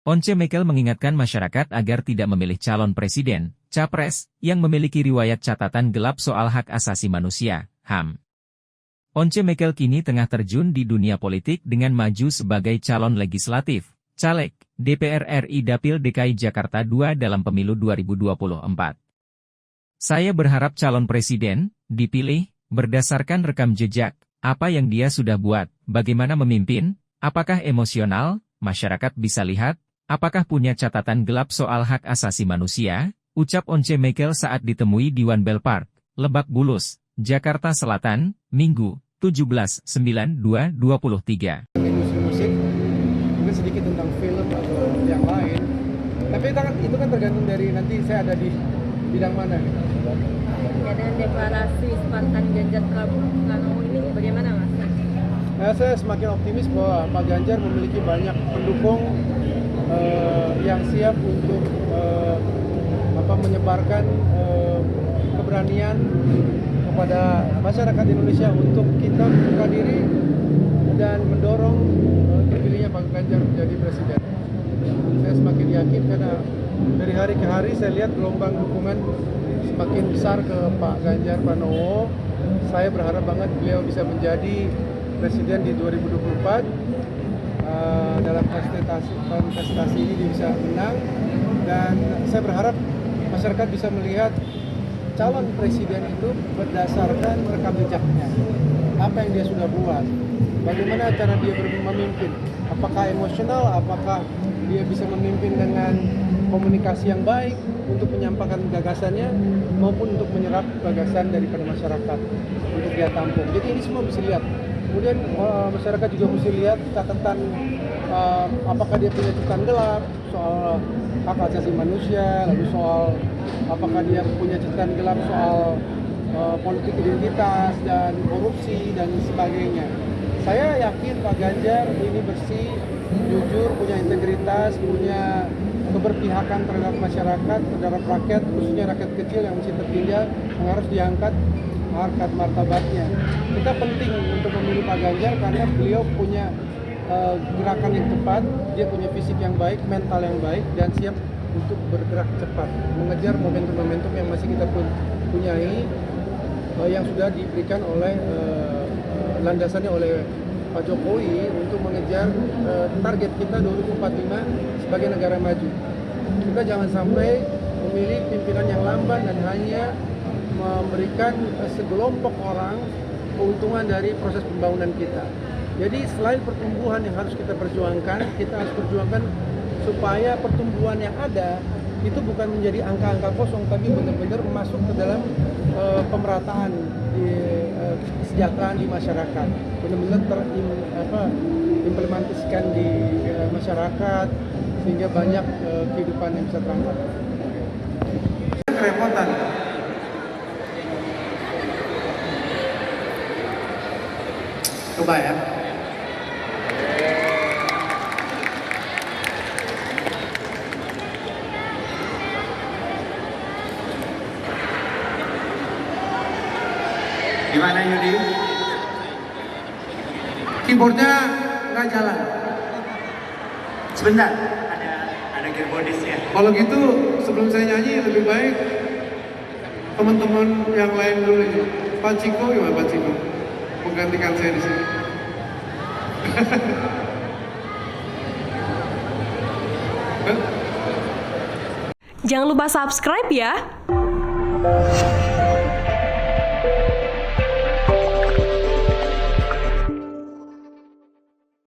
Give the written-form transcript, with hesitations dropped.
Once Mekel mengingatkan masyarakat agar tidak memilih calon presiden, capres, yang memiliki riwayat catatan gelap soal hak asasi manusia, HAM. Once Mekel kini tengah terjun di dunia politik dengan maju sebagai calon legislatif, caleg, DPR RI Dapil DKI Jakarta II dalam pemilu 2024. Saya berharap calon presiden dipilih berdasarkan rekam jejak, apa yang dia sudah buat, bagaimana memimpin, apakah emosional, masyarakat bisa lihat, apakah punya catatan gelap soal hak asasi manusia, ucap Once Mekel saat ditemui di One Bell Park, Lebak Bulus, Jakarta Selatan, Minggu, 17/9/2023. Industri musik, mungkin sedikit tentang film atau yang lain. Tapi itu kan tergantung dari nanti saya ada di bidang mana. Dengan deklarasi Spartan Ganjar Pranowo ini bagaimana Mas? Nah, saya semakin optimis bahwa Pak Ganjar memiliki banyak pendukung yang siap untuk menyebarkan keberanian kepada masyarakat Indonesia untuk kita membuka diri dan mendorong terpilihnya Pak Ganjar menjadi presiden. Saya semakin yakin karena dari hari ke hari saya lihat gelombang dukungan semakin besar ke Pak Ganjar Pranowo. Saya berharap banget beliau bisa menjadi presiden di 2024. Dalam kontestasi ini dia bisa menang, dan saya berharap masyarakat bisa melihat calon presiden itu berdasarkan rekam jejaknya, apa yang dia sudah buat, bagaimana cara dia memimpin, apakah emosional, apakah dia bisa memimpin dengan komunikasi yang baik untuk menyampaikan gagasannya maupun untuk menyerap gagasan daripada masyarakat untuk dia tampung. Jadi ini semua bisa lihat. Kemudian masyarakat juga mesti lihat catatan apakah dia punya catatan gelap soal hak asasi manusia, lalu soal apakah dia punya catatan gelap soal politik identitas dan korupsi dan sebagainya. Saya yakin Pak Ganjar ini bersih, jujur, punya integritas, punya keberpihakan terhadap masyarakat, terhadap rakyat, khususnya rakyat kecil yang masih tertinggal, yang harus diangkat harkat martabatnya. Kita penting untuk memilih Pak Ganjar karena beliau punya gerakan yang cepat, dia punya fisik yang baik, mental yang baik, dan siap untuk bergerak cepat, mengejar momentum-momentum yang masih kita punyai, yang sudah diberikan oleh landasannya oleh Pak Jokowi untuk mengejar target kita 2045 sebagai negara maju. Kita jangan sampai memilih pimpinan yang lamban dan hanya memberikan segelompok orang keuntungan dari proses pembangunan kita. Jadi selain pertumbuhan yang harus kita perjuangkan, kita harus perjuangkan supaya pertumbuhan yang ada itu bukan menjadi angka-angka kosong, tapi benar-benar masuk ke dalam pemerataan di kesejahteraan di masyarakat, benar-benar terimplementasikan di masyarakat sehingga banyak kehidupan yang bisa terangkat. Kerepotan. Coba ya. Gimana Yudi? Keyboardnya nggak jalan. Sebentar, ada gearboxnya. Kalau gitu sebelum saya nyanyi lebih baik teman-teman yang lain dulu. Pak Ciko gimana Pak Ciko? Menggantikan saya di sini. Jangan lupa subscribe ya.